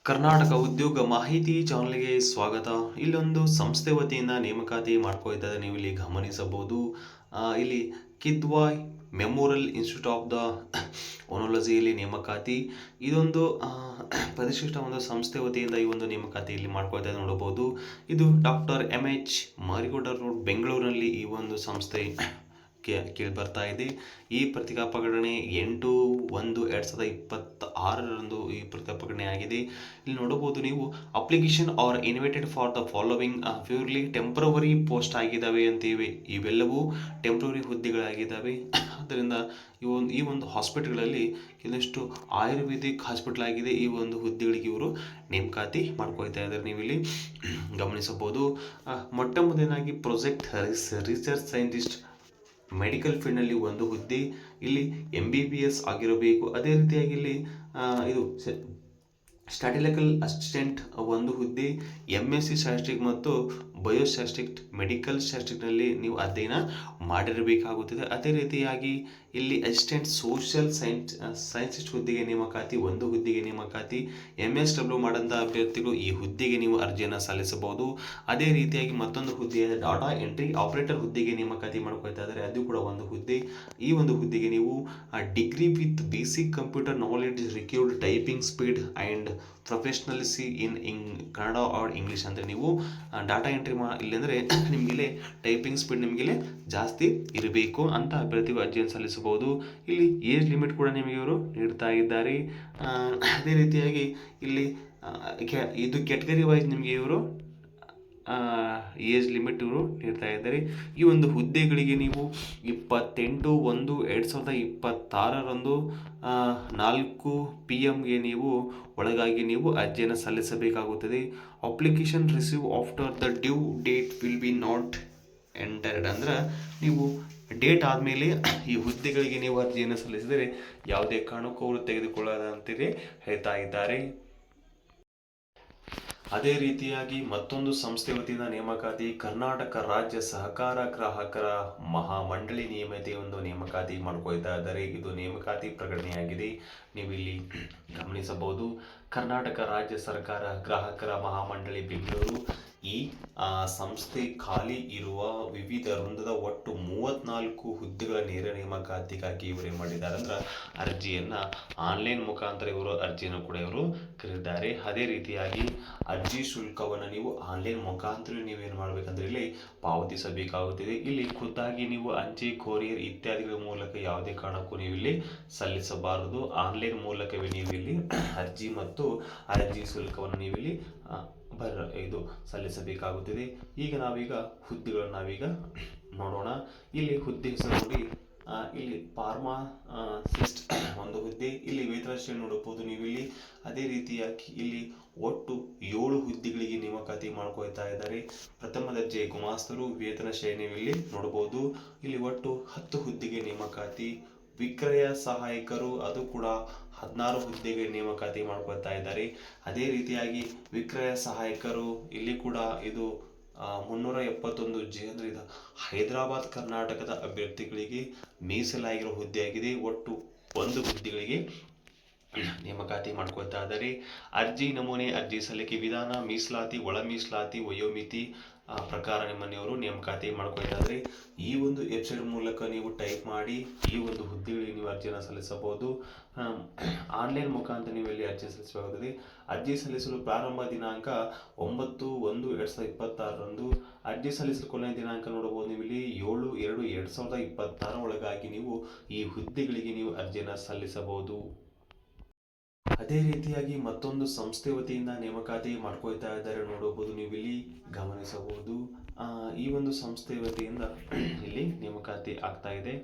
ಕರ್ನಾಟಕ ಉದ್ಯೋಗ ಮಾಹಿತಿ ಚಾನಲ್ಗೆ ಸ್ವಾಗತ. ಇಲ್ಲೊಂದು ಸಂಸ್ಥೆ ವತಿಯಿಂದ ನೇಮಕಾತಿ ಮಾಡ್ಕೊಳ್ತಾ ನೀವು ಇಲ್ಲಿ ಗಮನಿಸಬಹುದು. ಇಲ್ಲಿ Kidwai memorial institute of the ಒನಾಲಜಿಯಲ್ಲಿ ನೇಮಕಾತಿ. ಇದೊಂದು ಪ್ರತಿಷ್ಠಿತ ಒಂದು ಸಂಸ್ಥೆ ವತಿಯಿಂದ ಈ ಒಂದು ನೇಮಕಾತಿಯಲ್ಲಿ ಮಾಡ್ಕೊಳ್ತಾ ನೋಡಬಹುದು. ಇದು ಡಾಕ್ಟರ್ MH ಮಾರಿಗುಡ ರೋಡ್ ಬೆಂಗಳೂರಿನಲ್ಲಿ ಈ ಒಂದು ಸಂಸ್ಥೆ ಕೇಳಿ ಬರ್ತಾ ಇದೆ. ಈ ಪತ್ರಿಕಾ ಪ್ರಕಟಣೆ 8/1/2026 ಈ ಪತ್ರಿಕಾ ಪ್ರಕಟಣೆ ಆಗಿದೆ. ಇಲ್ಲಿ ನೋಡಬಹುದು ನೀವು application R invited for the following purely temporary post ಆಗಿದ್ದಾವೆ ಅಂತೀವಿ. ಇವೆಲ್ಲವೂ ಟೆಂಪರರಿ ಹುದ್ದೆಗಳಾಗಿದ್ದಾವೆ. ಆದ್ದರಿಂದ ಈ ಒಂದು ಹಾಸ್ಪಿಟಲ್ಗಳಲ್ಲಿ ಕೆಲವಷ್ಟು ಆಯುರ್ವೇದಿಕ್ ಹಾಸ್ಪಿಟಲ್ ಆಗಿದೆ. ಈ ಒಂದು ಹುದ್ದೆಗಳಿಗೆ ಇವರು ನೇಮಕಾತಿ ಮಾಡ್ಕೊಳ್ತಾ ಇದ್ದಾರೆ. ನೀವು ಇಲ್ಲಿ ಗಮನಿಸಬಹುದು. ಮೊಟ್ಟ ಮೊದಲನಾಗಿ ಪ್ರಾಜೆಕ್ಟ್ ರಿಸರ್ಚ್ ಸೈಂಟಿಸ್ಟ್ ಮೆಡಿಕಲ್ ಫೀಲ್ಡ್ನಲ್ಲಿ ಒಂದು ಹುದ್ದೆ, ಇಲ್ಲಿ MBBS ಆಗಿರಬೇಕು. ಅದೇ ರೀತಿಯಾಗಿ ಇಲ್ಲಿ ಇದು ಸ್ಟ್ಯಾಟಿಸ್ಟಿಕಲ್ ಅಸಿಸ್ಟೆಂಟ್ ಒಂದು ಹುದ್ದೆ, MSc ಸ್ಟ್ಯಾಟಿಸ್ಟಿಕ್ ಮತ್ತು ಬಯೋಸ್ಟ್ಯಾಟಿಸ್ಟಿಕ್ ಮೆಡಿಕಲ್ ಸ್ಟ್ಯಾಟಿಸ್ಟಿಕ್ನಲ್ಲಿ ನೀವು ಅಧ್ಯಯನ ಮಾಡಿರಬೇಕಾಗುತ್ತದೆ. ಅದೇ ರೀತಿಯಾಗಿ ಇಲ್ಲಿ ಅಸಿಸ್ಟೆಂಟ್ ಸೋಷಿಯಲ್ ಸೈನ್ಸಿಸ್ಟ್ ಹುದ್ದೆಗೆ ನೇಮಕಾತಿ, ಒಂದು ಹುದ್ದೆಗೆ ನೇಮಕಾತಿ. MSW ಮಾಡಂಥ ಅಭ್ಯರ್ಥಿಗಳು ಈ ಹುದ್ದೆಗೆ ನೀವು ಅರ್ಜಿಯನ್ನು ಸಲ್ಲಿಸಬಹುದು. ಅದೇ ರೀತಿಯಾಗಿ ಮತ್ತೊಂದು ಹುದ್ದೆಯಾದ ಡಾಟಾ ಎಂಟ್ರಿ ಆಪರೇಟರ್ ಹುದ್ದೆಗೆ ನೇಮಕಾತಿ ಮಾಡ್ಕೊಳ್ತಾ ಇದ್ದಾರೆ, ಅದು ಕೂಡ ಒಂದು ಹುದ್ದೆ. ಈ ಒಂದು ಹುದ್ದೆಗೆ ನೀವು degree with basic computer knowledge required typing speed and proficiency in Kannada or English ಅಂದರೆ ನೀವು ಡಾಟಾ ಎಂಟ್ರಿ ಇಲ್ಲಂದರೆ ನಿಮಗಿಲ್ಲಿ ಟೈಪಿಂಗ್ ಸ್ಪೀಡ್ ನಿಮಗಿಲ್ಲಿ ಜಾಸ್ತಿ ಇರಬೇಕು ಅಂತ ಅಭ್ಯರ್ಥಿಗಳು ಅರ್ಜಿಯನ್ನು ಸಲ್ಲಿಸಬಹುದು. ಇಲ್ಲಿ ಏಜ್ ಲಿಮಿಟ್ ಕೂಡ ನಿಮಗೆ ಇವರು ನೀಡ್ತಾ ಇದ್ದಾರೆ. ಅದೇ ರೀತಿಯಾಗಿ ಇಲ್ಲಿ ಇದು ಕ್ಯಾಟಗರಿ ವೈಸ್ ನಿಮಗೆ ಇವರು ಏಜ್ ಲಿಮಿಟ್ ಇವರು ನೀಡ್ತಾ ಇದ್ದಾರೆ. ಈ ಒಂದು ಹುದ್ದೆಗಳಿಗೆ ನೀವು 28/1/2026 4 PM ನೀವು ಒಳಗಾಗಿ ನೀವು ಅರ್ಜಿಯನ್ನು ಸಲ್ಲಿಸಬೇಕಾಗುತ್ತದೆ. Application received after the due date will be not entered ಅಂದ್ರೆ ನೀವು ಡೇಟ್ ಆದಮೇಲೆ ಈ ಹುದ್ದೆಗಳಿಗೆ ನೀವು ಅರ್ಜಿಯನ್ನು ಸಲ್ಲಿಸಿದರೆ ಯಾವುದೇ ಕಾರಣಕ್ಕೂ ಅವರು ತೆಗೆದುಕೊಳ್ಳದ ಅಂತೇಳಿ ಹೇಳ್ತಾ ಇದ್ದಾರೆ. ಅದೇ ರೀತಿಯಾಗಿ ಮತ್ತೊಂದು ಸಂಸ್ಥೆ ವತಿಯಿಂದ ನೇಮಕಾತಿ, ಕರ್ನಾಟಕ ರಾಜ್ಯ ಸಹಕಾರ ಗ್ರಾಹಕರ ಮಹಾಮಂಡಳಿ ನಿಯಮಿತ ಒಂದು ನೇಮಕಾತಿ ಮಾಡ್ಕೊಳ್ತಾ ಇದ್ದಾರೆ. ಇದು ನೇಮಕಾತಿ ಪ್ರಕಟಣೆಯಾಗಿದೆ, ನೀವು ಇಲ್ಲಿ ಗಮನಿಸಬಹುದು. ಕರ್ನಾಟಕ ರಾಜ್ಯ ಸರ್ಕಾರ ಗ್ರಾಹಕರ ಮಹಾಮಂಡಳಿ ಬೆಂಗಳೂರು ಈ ಸಂಸ್ಥೆ ಖಾಲಿ ಇರುವ ವಿವಿಧ ವೃಂದದ ಒಟ್ಟು 34 ಹುದ್ದೆಗಳ ನೇರ ನೇಮಕಾತಿಗಾಗಿ ಇವರು ಏನು ಮಾಡಿದ್ದಾರೆ ಅಂದ್ರೆ ಅರ್ಜಿಯನ್ನು ಆನ್ಲೈನ್ ಮುಖಾಂತರ ಇವರು ಅರ್ಜಿಯನ್ನು ಕೂಡ ಇವರು ಕರೆದಿದ್ದಾರೆ. ಅದೇ ರೀತಿಯಾಗಿ ಅರ್ಜಿ ಶುಲ್ಕವನ್ನು ನೀವು ಆನ್ಲೈನ್ ಮುಖಾಂತರ ನೀವೇನು ಮಾಡಬೇಕಂದ್ರೆ ಇಲ್ಲಿ ಪಾವತಿಸಬೇಕಾಗುತ್ತದೆ. ಇಲ್ಲಿ ಖುದ್ದಾಗಿ ನೀವು ಅಂಚೆ, ಕೊರಿಯರ್ ಇತ್ಯಾದಿಗಳ ಮೂಲಕ ಯಾವುದೇ ಕಾರಣಕ್ಕೂ ನೀವು ಇಲ್ಲಿ ಸಲ್ಲಿಸಬಾರದು. ಆನ್ಲೈನ್ ಮೂಲಕವೇ ನೀವು ಇಲ್ಲಿ ಅರ್ಜಿ ಮತ್ತು ಅರ್ಜಿ ಶುಲ್ಕವನ್ನು ನೀವು ಇಲ್ಲಿ ಇದು ಸಲ್ಲಿಸಬೇಕಾಗುತ್ತದೆ. ಈಗ ನಾವೀಗ ಹುದ್ದೆಗಳನ್ನು ನಾವೀಗ ನೋಡೋಣ. ಇಲ್ಲಿ ಹುದ್ದೆ ಹೆಸರು ನೋಡಿ, ಇಲ್ಲಿ ಫಾರ್ಮಾಸಿಸ್ಟ್ ಒಂದು ಹುದ್ದೆ, ಇಲ್ಲಿ ವೇತನ ಶ್ರೇಣಿ ನೋಡಬಹುದು ನೀವು ಇಲ್ಲಿ. ಅದೇ ರೀತಿಯಾಗಿ ಇಲ್ಲಿ ಒಟ್ಟು 7 ಹುದ್ದೆಗಳಿಗೆ ನೇಮಕಾತಿ ಮಾಡ್ಕೊಳ್ತಾ ಇದ್ದಾರೆ. ಪ್ರಥಮ ದರ್ಜೆ ಗುಮಾಸ್ತರು ವೇತನ ಶ್ರೇಣಿಯಲ್ಲಿ ನೋಡಬಹುದು. ಇಲ್ಲಿ ಒಟ್ಟು 10 ಹುದ್ದೆಗೆ ನೇಮಕಾತಿ. ವಿಕ್ರಯ ಸಹಾಯಕರು ಅದು ಕೂಡ 16 ಹುದ್ದೆಗೆ ನೇಮಕಾತಿ ಮಾಡ್ಕೊಳ್ತಾ ಇದ್ದಾರೆ. ಅದೇ ರೀತಿಯಾಗಿ ವಿಕ್ರಯ ಸಹಾಯಕರು ಇಲ್ಲಿ ಕೂಡ ಇದು 371 ಜೆ ಅಂದರೆ ಇದು ಹೈದರಾಬಾದ್ ಕರ್ನಾಟಕದ ಅಭ್ಯರ್ಥಿಗಳಿಗೆ ಮೀಸಲಾಗಿರೋ ಹುದ್ದೆಯಾಗಿದೆ. ಒಟ್ಟು 1 ಹುದ್ದೆಗಳಿಗೆ ನೇಮಕಾತಿ ಮಾಡ್ಕೊಳ್ತಾ ಇದ್ದಾರೆ. ಅರ್ಜಿ ನಮೂನೆ, ಅರ್ಜಿ ಸಲ್ಲಿಕೆ ವಿಧಾನ, ಮೀಸಲಾತಿ, ಒಳ ಮೀಸಲಾತಿ, ವಯೋಮಿತಿ ಪ್ರಕಾರ ನಿಮ್ಮನ್ನಿವರು ನೇಮಕಾತಿ ಮಾಡ್ಕೊಳ್ತಾ ಇದ್ದಾರೆ. ಈ ಒಂದು ವೆಬ್ಸೈಟ್ ಮೂಲಕ ನೀವು ಟೈಪ್ ಮಾಡಿ ಈ ಒಂದು ಹುದ್ದೆಗಳಿಗೆ ನೀವು ಅರ್ಜಿಯನ್ನು ಸಲ್ಲಿಸಬಹುದು. ಆನ್ಲೈನ್ ಮುಖಾಂತರ ನೀವು ಇಲ್ಲಿ ಅರ್ಜಿ ಸಲ್ಲಿಸಬೇಕಾಗುತ್ತದೆ. ಅರ್ಜಿ ಸಲ್ಲಿಸಲು ಪ್ರಾರಂಭ ದಿನಾಂಕ 9/1/2026. ಅರ್ಜಿ ಸಲ್ಲಿಸಲು ಕೊನೆಯ ದಿನಾಂಕ ನೋಡಬಹುದು ನೀವು ಇಲ್ಲಿ 7/2/2026 ಒಳಗಾಗಿ ನೀವು ಈ ಹುದ್ದೆಗಳಿಗೆ ನೀವು ಅರ್ಜಿಯನ್ನು ಸಲ್ಲಿಸಬಹುದು. ಅದೇ ರೀತಿಯಾಗಿ ಮತ್ತೊಂದು ಸಂಸ್ಥೆ ವತಿಯಿಂದ ನೇಮಕಾತಿ ಮಾಡ್ಕೊಳ್ತಾ ಇದ್ದಾರೆ, ನೋಡಬಹುದು ನೀವು ಇಲ್ಲಿ ಗಮನಿಸಬಹುದು. ಈ ಒಂದು ಸಂಸ್ಥೆ ವತಿಯಿಂದ ಇಲ್ಲಿ ನೇಮಕಾತಿ ಆಗ್ತಾ ಇದೆ.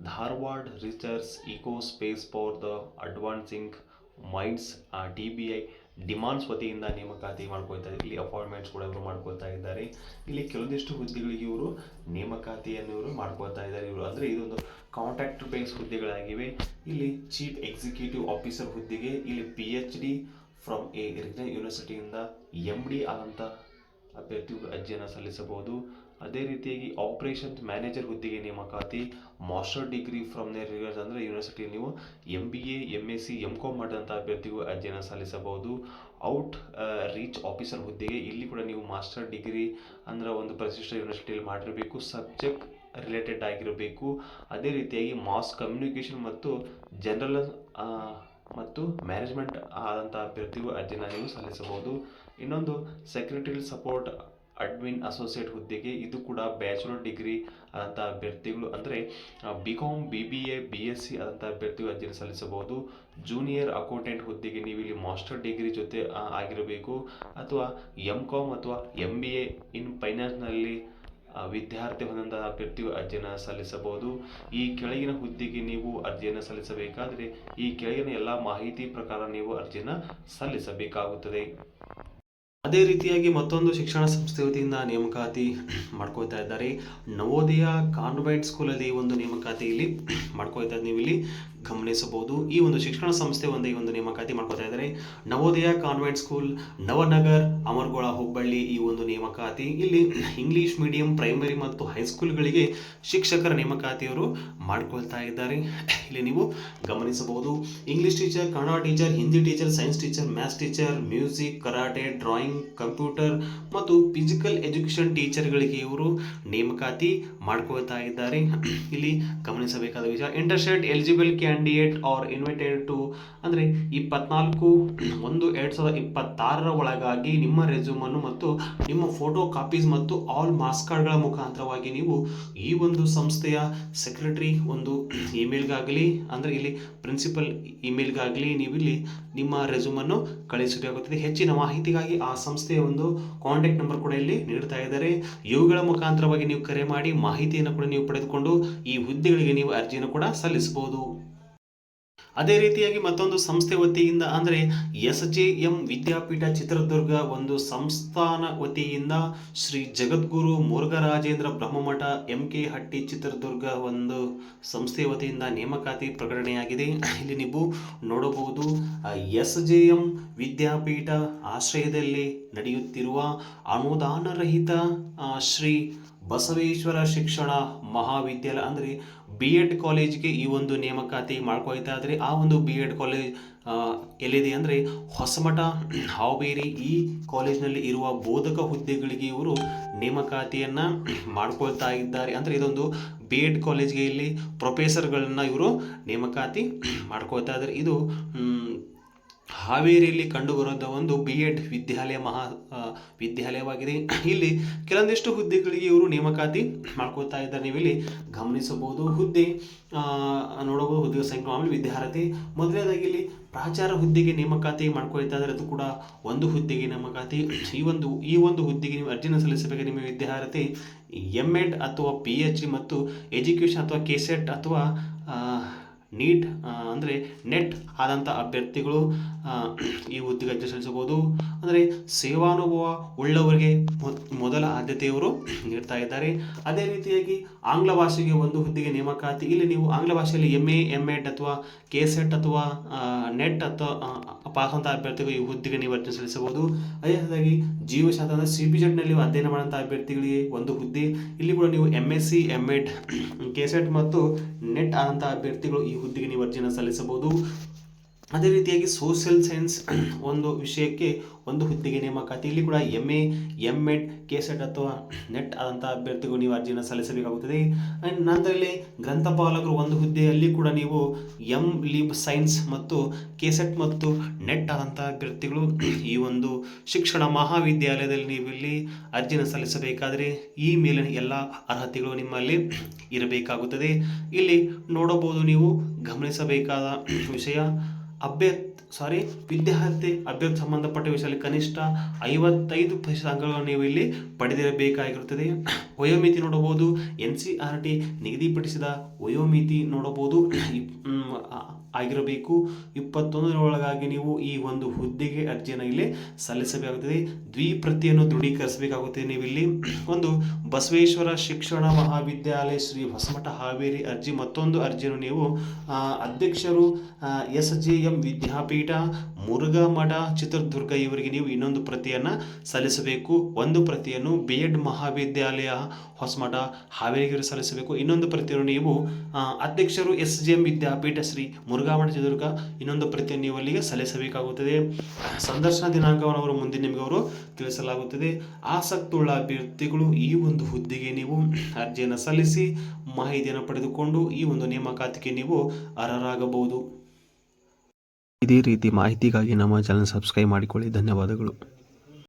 Dharwad research eco space for the advancing minds TBI demands ವತಿಯಿಂದ ನೇಮಕಾತಿ ಮಾಡ್ಕೊಳ್ತಾ ಇದ್ದಾರೆ. ಇಲ್ಲಿ ಅಪಾಯಿಂಟ್ಮೆಂಟ್ಸ್ ಕೂಡ ಇವರು ಮಾಡ್ಕೊಳ್ತಾ ಇದ್ದಾರೆ. ಇಲ್ಲಿ ಕೆಲವೊಂದಿಷ್ಟು ಹುದ್ದೆಗಳಿಗೆ ಇವರು ನೇಮಕಾತಿಯನ್ನು ಇವರು ಮಾಡ್ಕೊಳ್ತಾ ಇದ್ದಾರೆ. ಇವರು ಅಂದರೆ ಇದೊಂದು ಕಾಂಟ್ರಾಕ್ಟ್ ಬೇಸ್ ಹುದ್ದೆಗಳಾಗಿವೆ. ಇಲ್ಲಿ ಚೀಫ್ ಎಕ್ಸಿಕ್ಯೂಟಿವ್ ಆಫೀಸರ್ ಹುದ್ದೆಗೆ ಇಲ್ಲಿ PhD ಫ್ರಮ್ ರೀಜನಲ್ ಯೂನಿವರ್ಸಿಟಿಯಿಂದ MD ಆದಂಥ ಅಭ್ಯರ್ಥಿಗಳು ಅರ್ಜಿಯನ್ನು ಸಲ್ಲಿಸಬಹುದು. ಅದೇ ರೀತಿಯಾಗಿ ಆಪರೇಷನ್ಸ್ ಮ್ಯಾನೇಜರ್ ಹುದ್ದೆಗೆ ನೇಮಕಾತಿ. ಮಾಸ್ಟರ್ ಡಿಗ್ರಿ ಫ್ರಮ್ ದ ರಿಗರ್ಸ್ ಅಂದರೆ ಯೂನಿವರ್ಸಿಟಿ ನೀವು MBA MSc MCom ಮಾಡಿದಂಥ ಅಭ್ಯರ್ಥಿಗೂ ಅರ್ಜಿಯನ್ನು ಸಲ್ಲಿಸಬಹುದು. ಔಟ್ ರೀಚ್ ಆಫೀಸರ್ ಹುದ್ದೆಗೆ ಇಲ್ಲಿ ಕೂಡ ನೀವು ಮಾಸ್ಟರ್ ಡಿಗ್ರಿ ಅಂದರೆ ಒಂದು ಪ್ರತಿಷ್ಠಿತ ಯೂನಿವರ್ಸಿಟಿಯಲ್ಲಿ ಮಾಡಿರಬೇಕು, ಸಬ್ಜೆಕ್ಟ್ ರಿಲೇಟೆಡ್ ಆಗಿರಬೇಕು. ಅದೇ ರೀತಿಯಾಗಿ ಮಾಸ್ ಕಮ್ಯುನಿಕೇಷನ್ ಮತ್ತು ಜನರಲ್ ಮತ್ತು ಮ್ಯಾನೇಜ್ಮೆಂಟ್ ಆದಂಥ ಅಭ್ಯರ್ಥಿಗೂ ಅರ್ಜಿನ ನೀವು ಸಲ್ಲಿಸಬಹುದು. ಇನ್ನೊಂದು ಸೆಕ್ರೆಟರಿ ಸಪೋರ್ಟ್ ಅಡ್ಮಿನ್ ಅಸೋಸಿಯೇಟ್ ಹುದ್ದೆಗೆ ಇದು ಕೂಡ ಬ್ಯಾಚುಲರ್ ಡಿಗ್ರಿ ಆದಂಥ ಅಭ್ಯರ್ಥಿಗಳು ಅಂದರೆ BCom BBA BSc ಆದಂಥ ಅಭ್ಯರ್ಥಿಗಳು ಅರ್ಜಿನ ಸಲ್ಲಿಸಬಹುದು. ಜೂನಿಯರ್ ಅಕೌಂಟೆಂಟ್ ಹುದ್ದೆಗೆ ನೀವು ಇಲ್ಲಿ ಮಾಸ್ಟರ್ ಡಿಗ್ರಿ ಜೊತೆ ಆಗಿರಬೇಕು ಅಥವಾ MCom ಅಥವಾ MBA ಇನ್ ಫೈನಾನ್ಸ್ನಲ್ಲಿ ವಿದ್ಯಾರ್ಥಿ ಹೊಂದಂತಹ ಅಭ್ಯರ್ಥಿಯು ಅರ್ಜಿಯನ್ನು ಸಲ್ಲಿಸಬಹುದು. ಈ ಕೆಳಗಿನ ಹುದ್ದೆಗೆ ನೀವು ಅರ್ಜಿಯನ್ನು ಸಲ್ಲಿಸಬೇಕಾದರೆ ಈ ಕೆಳಗಿನ ಎಲ್ಲ ಮಾಹಿತಿ ಪ್ರಕಾರ ನೀವು ಅರ್ಜಿಯನ್ನು ಸಲ್ಲಿಸಬೇಕಾಗುತ್ತದೆ. ಅದೇ ರೀತಿಯಾಗಿ ಮತ್ತೊಂದು ಶಿಕ್ಷಣ ಸಂಸ್ಥೆ ವತಿಯಿಂದ ನೇಮಕಾತಿ ಮಾಡ್ಕೋತಾ ಇದ್ದಾರೆ. ನವೋದಯ ಕಾನ್ವೆಂಟ್ ಸ್ಕೂಲಲ್ಲಿ ಒಂದು ನೇಮಕಾತಿಯಲ್ಲಿ ಮಾಡ್ಕೋತಾ ನೀವು ಇಲ್ಲಿ ಗಮನಿಸಬಹುದು. ಈ ಒಂದು ಶಿಕ್ಷಣ ಸಂಸ್ಥೆ ಒಂದು ನೇಮಕಾತಿ ಮಾಡ್ಕೋತಾ ಇದ್ದಾರೆ. ನವೋದಯ ಕಾನ್ವೆಂಟ್ ಸ್ಕೂಲ್ ನವನಗರ್ ಅಮರಗೋಳ ಹುಬ್ಬಳ್ಳಿ ಈ ಒಂದು ನೇಮಕಾತಿ. ಇಲ್ಲಿ ಇಂಗ್ಲಿಷ್ ಮೀಡಿಯಂ ಪ್ರೈಮರಿ ಮತ್ತು ಹೈಸ್ಕೂಲ್ಗಳಿಗೆ ಶಿಕ್ಷಕರ ನೇಮಕಾತಿಯವರು ಮಾಡ್ಕೊಳ್ತಾ ಇದ್ದಾರೆ. ಇಲ್ಲಿ ನೀವು ಗಮನಿಸಬಹುದು. English teacher, Kannada teacher, Hindi teacher, science teacher, maths teacher, music, karate, drawing, computer ಮತ್ತು ಫಿಸಿಕಲ್ ಎಜುಕೇಷನ್ ಟೀಚರ್ಗಳಿಗೆ ಇವರು ನೇಮಕಾತಿ ಮಾಡ್ಕೊಳ್ತಾ ಇದ್ದಾರೆ. ಇಲ್ಲಿ ಗಮನಿಸಬೇಕಾದ ವಿಷಯ, interested eligible candidate are invited to ಅಂದರೆ 24/1/2026 ಒಳಗಾಗಿ ನಿಮ್ಮ ರೆಸ್ಯೂಮನ್ನು ಮತ್ತು ನಿಮ್ಮ ಫೋಟೋ ಕಾಪೀಸ್ ಮತ್ತು ಆಲ್ ಮಾರ್ಕ್ಸ್ ಕಾರ್ಡ್ಗಳ ಮುಖಾಂತರವಾಗಿ ನೀವು ಈ ಒಂದು ಸಂಸ್ಥೆಯ ಸೆಕ್ರೆಟರಿ ಒಂದು ಇಮೇಲ್ಗಾಗಲಿ ಅಂದರೆ ಇಲ್ಲಿ ಪ್ರಿನ್ಸಿಪಲ್ ಇಮೇಲ್ಗಾಗಲಿ ನೀವು ಇಲ್ಲಿ ನಿಮ್ಮ ರೆಸ್ಯೂಮನ್ನು ಕಳಿಸಬೇಕಾಗುತ್ತದೆ. ಹೆಚ್ಚಿನ ಮಾಹಿತಿಗಾಗಿ ಆ ಸಂಸ್ಥೆಯ ಒಂದು ಕಾಂಟ್ಯಾಕ್ಟ್ ನಂಬರ್ ಕೂಡ ಇಲ್ಲಿ ನೀಡ್ತಾ ಇದ್ದಾರೆ. ಇವುಗಳ ಮುಖಾಂತರವಾಗಿ ನೀವು ಕರೆ ಮಾಡಿ ಮಾಹಿತಿಯನ್ನು ಕೂಡ ನೀವು ಪಡೆದುಕೊಂಡು ಈ ಹುದ್ದೆಗಳಿಗೆ ನೀವು ಅರ್ಜಿಯನ್ನು ಕೂಡ ಸಲ್ಲಿಸಬಹುದು. ಅದೇ ರೀತಿಯಾಗಿ ಮತ್ತೊಂದು ಸಂಸ್ಥೆ ವತಿಯಿಂದ ಅಂದರೆ SJM ವಿದ್ಯಾಪೀಠ ಚಿತ್ರದುರ್ಗ ಒಂದು ಸಂಸ್ಥಾನ ವತಿಯಿಂದ ಶ್ರೀ ಜಗದ್ಗುರು ಮುರುಘರಾಜೇಂದ್ರ ಬ್ರಹ್ಮಮಠ MK ಹಟ್ಟಿ ಚಿತ್ರದುರ್ಗ ಒಂದು ಸಂಸ್ಥೆ ವತಿಯಿಂದ ನೇಮಕಾತಿ ಪ್ರಕಟಣೆಯಾಗಿದೆ. ಇಲ್ಲಿ ನೀವು ನೋಡಬಹುದು SJM ವಿದ್ಯಾಪೀಠ ಆಶ್ರಯದಲ್ಲಿ ನಡೆಯುತ್ತಿರುವ ಅನುದಾನರಹಿತ ಶ್ರೀ ಬಸವೇಶ್ವರ ಶಿಕ್ಷಣ ಮಹಾವಿದ್ಯಾಲಯ ಅಂದರೆ B.Ed ಕಾಲೇಜ್ಗೆ ಈ ಒಂದು ನೇಮಕಾತಿ ಮಾಡ್ಕೊಳ್ತಾ ಇದ್ದಾರೆ. ಆ ಒಂದು B.Ed ಕಾಲೇಜ್ ಎಲ್ಲಿದೆ ಅಂದರೆ ಹೊಸಮಠ ಹಾವೇರಿ. ಈ ಕಾಲೇಜಿನಲ್ಲಿ ಇರುವ ಬೋಧಕ ಹುದ್ದೆಗಳಿಗೆ ಇವರು ನೇಮಕಾತಿಯನ್ನು ಮಾಡ್ಕೊಳ್ತಾ ಇದ್ದಾರೆ. ಅಂದರೆ ಇದೊಂದು B.Ed ಕಾಲೇಜ್ಗೆ ಇಲ್ಲಿ ಪ್ರೊಫೆಸರ್ಗಳನ್ನು ಇವರು ನೇಮಕಾತಿ ಮಾಡ್ಕೊಳ್ತಾ ಇದ್ದಾರೆ. ಇದು ಹಾವೇರಿಯಲ್ಲಿ ಕಂಡುಬರುವಂಥ ಒಂದು B.Ed ವಿದ್ಯಾಲಯ ವಿದ್ಯಾಲಯವಾಗಿದೆ. ಇಲ್ಲಿ ಕೆಲವೊಂದಿಷ್ಟು ಹುದ್ದೆಗಳಿಗೆ ಇವರು ನೇಮಕಾತಿ ಮಾಡ್ಕೊಳ್ತಾ ಇದ್ದಾರೆ. ನೀವು ಇಲ್ಲಿ ಗಮನಿಸಬಹುದು. ಹುದ್ದೆ ನೋಡಬಹುದು. ಹುದ್ದೆಯ ಸಂಖ್ಯೆ ಆಮೇಲೆ ವಿದ್ಯಾರ್ಥಿ ಮೊದಲನೇದಾಗಿ ಇಲ್ಲಿ ಪ್ರಾಚಾರ್ಯ ಹುದ್ದೆಗೆ ನೇಮಕಾತಿ ಮಾಡ್ಕೊಳ್ತಾ ಇದ್ದಾರೆ. ಅದು ಕೂಡ ಒಂದು ಹುದ್ದೆಗೆ ನೇಮಕಾತಿ. ಈ ಒಂದು ಹುದ್ದೆಗೆ ನೀವು ಅರ್ಜಿನ ಸಲ್ಲಿಸಬೇಕು. ನಿಮ್ಮ ವಿದ್ಯಾರ್ಥಿ M.Ed ಅಥವಾ PhD ಮತ್ತು ಎಜುಕೇಷನ್ ಅಥವಾ KCET ಅಥವಾ ನೀಟ್ ಅಂದರೆ ನೆಟ್ ಆದಂಥ ಅಭ್ಯರ್ಥಿಗಳು ಈ ಹುದ್ದೆಗೆ ಅರ್ಜಿ ಸಲ್ಲಿಸಬಹುದು. ಅಂದರೆ ಸೇವಾನುಭವ ಉಳ್ಳವರಿಗೆ ಮೊದಲ ಆದ್ಯತೆಯವರು ನೀಡ್ತಾ ಇದ್ದಾರೆ. ಅದೇ ರೀತಿಯಾಗಿ ಆಂಗ್ಲ ಭಾಷೆಗೆ ಒಂದು ಹುದ್ದೆಗೆ ನೇಮಕಾತಿ. ಇಲ್ಲಿ ನೀವು ಆಂಗ್ಲ ಭಾಷೆಯಲ್ಲಿ MA M.Ed ಅಥವಾ KCET ಅಥವಾ ನೆಟ್ ಅಥವಾ ಪಾಸ್ ಅಂತ ಅಭ್ಯರ್ಥಿಗಳು ಈ ಹುದ್ದೆಗೆ ನೀವು ಅರ್ಜಿ ಸಲ್ಲಿಸಬಹುದು. ಅದೇ ರೀತಿಯಾಗಿ ಜೀವಶಾಸ್ತ್ರ ಅಂದರೆ CBZ ಅಧ್ಯಯನ ಮಾಡುವಂಥ ಅಭ್ಯರ್ಥಿಗಳಿಗೆ ಒಂದು ಹುದ್ದೆ. ಇಲ್ಲಿ ಕೂಡ ನೀವು MSc M.Ed KCET ಮತ್ತು ನೆಟ್ ಆದಂಥ ಅಭ್ಯರ್ಥಿಗಳು ಈ ಹುದ್ದೆಗೆ ನೀವು ಅರ್ಜಿಯನ್ನು ಸಲ್ಲಿಸಬಹುದು. ಅದೇ ರೀತಿಯಾಗಿ ಸೋಷಿಯಲ್ ಸೈನ್ಸ್ ಒಂದು ವಿಷಯಕ್ಕೆ ಒಂದು ಹುದ್ದೆಗೆ ನೇಮಕಾತಿ. ಇಲ್ಲಿ ಕೂಡ MA M.Ed KCET ಅಥವಾ ನೆಟ್ ಆದಂಥ ಅಭ್ಯರ್ಥಿಗಳು ನೀವು ಅರ್ಜಿಯನ್ನು ಸಲ್ಲಿಸಬೇಕಾಗುತ್ತದೆ. ನಂತರದಲ್ಲಿ ಗ್ರಂಥಪಾಲಕರು ಒಂದು ಹುದ್ದೆಯಲ್ಲಿ ಕೂಡ ನೀವು M.Lib ಸೈನ್ಸ್ ಮತ್ತು KCET ಮತ್ತು ನೆಟ್ ಆದಂಥ ಅಭ್ಯರ್ಥಿಗಳು ಈ ಒಂದು ಶಿಕ್ಷಣ ಮಹಾವಿದ್ಯಾಲಯದಲ್ಲಿ ನೀವು ಇಲ್ಲಿ ಅರ್ಜಿಯನ್ನು ಸಲ್ಲಿಸಬೇಕಾದರೆ ಈ ಮೇಲಿನ ಎಲ್ಲ ಅರ್ಹತೆಗಳು ನಿಮ್ಮಲ್ಲಿ ಇರಬೇಕಾಗುತ್ತದೆ. ಇಲ್ಲಿ ನೋಡಬಹುದು. ನೀವು ಗಮನಿಸಬೇಕಾದ ವಿಷಯ ವಿದ್ಯಾರ್ಥಿ ಅಭ್ಯರ್ಥಿ ಸಂಬಂಧಪಟ್ಟ ವಿಷಯದಲ್ಲಿ ಕನಿಷ್ಠ 55% ಅಂಕಗಳನ್ನು ನೀವು ಇಲ್ಲಿ ಪಡೆದಿರಬೇಕಾಗಿರುತ್ತದೆ. ವಯೋಮಿತಿ ನೋಡಬಹುದು. NCERT ನಿಗದಿಪಡಿಸಿದ ವಯೋಮಿತಿ ನೋಡಬಹುದು ಆಗಿರಬೇಕು. 21 ನೀವು ಈ ಒಂದು ಹುದ್ದೆಗೆ ಅರ್ಜಿಯನ್ನು ಇಲ್ಲಿ ಸಲ್ಲಿಸಬೇಕಾಗುತ್ತದೆ. ದ್ವಿಪ್ರತಿಯನ್ನು ದೃಢೀಕರಿಸಬೇಕಾಗುತ್ತದೆ. ನೀವು ಇಲ್ಲಿ ಒಂದು ಬಸವೇಶ್ವರ ಶಿಕ್ಷಣ ಮಹಾವಿದ್ಯಾಲಯ ಶ್ರೀ ಹೊಸಮಠ ಹಾವೇರಿ ಅರ್ಜಿ ಮತ್ತೊಂದು ಅರ್ಜಿಯನ್ನು ನೀವು ಅಧ್ಯಕ್ಷರು SJM ವಿದ್ಯಾಪೀಠ ಮುರುಘಾ ಮಠ ಚಿತ್ರದುರ್ಗ ಇವರಿಗೆ ನೀವು ಇನ್ನೊಂದು ಪ್ರತಿಯನ್ನು ಸಲ್ಲಿಸಬೇಕು. ಒಂದು ಪ್ರತಿಯನ್ನು B.Ed ಮಹಾವಿದ್ಯಾಲಯ ಹೊಸಮಠ ಹಾವೇರಿಗೆ ಸಲ್ಲಿಸಬೇಕು. ಇನ್ನೊಂದು ಪ್ರತಿಯನ್ನು ನೀವು ಅಧ್ಯಕ್ಷರು SJM ವಿದ್ಯಾಪೀಠ ಶ್ರೀ ಮುರುಘಾ ಮಠ ಚಿತ್ರದುರ್ಗ ಇನ್ನೊಂದು ಪ್ರತಿಯನ್ನು ನೀವು ಅಲ್ಲಿಗೆ ಸಲ್ಲಿಸಬೇಕಾಗುತ್ತದೆ. ಸಂದರ್ಶನ ದಿನಾಂಕವನ್ನು ಅವರು ಮುಂದೆ ನಿಮಗೆ ಅವರು ತಿಳಿಸಲಾಗುತ್ತದೆ. ಆಸಕ್ತುಳ್ಳ ಅಭ್ಯರ್ಥಿಗಳು ಈ ಒಂದು ಹುದ್ದೆಗೆ ನೀವು ಅರ್ಜಿಯನ್ನು ಸಲ್ಲಿಸಿ ಮಾಹಿತಿಯನ್ನು ಪಡೆದುಕೊಂಡು ಈ ಒಂದು ನೇಮಕಾತಿಗೆ ನೀವು ಅರ್ಹರಾಗಬಹುದು. ಇದೇ ರೀತಿ ಮಾಹಿತಿಗಾಗಿ ನಮ್ಮ ಚಾನಲ್ ಸಬ್ಸ್ಕ್ರೈಬ್ ಮಾಡಿಕೊಳ್ಳಿ. ಧನ್ಯವಾದಗಳು.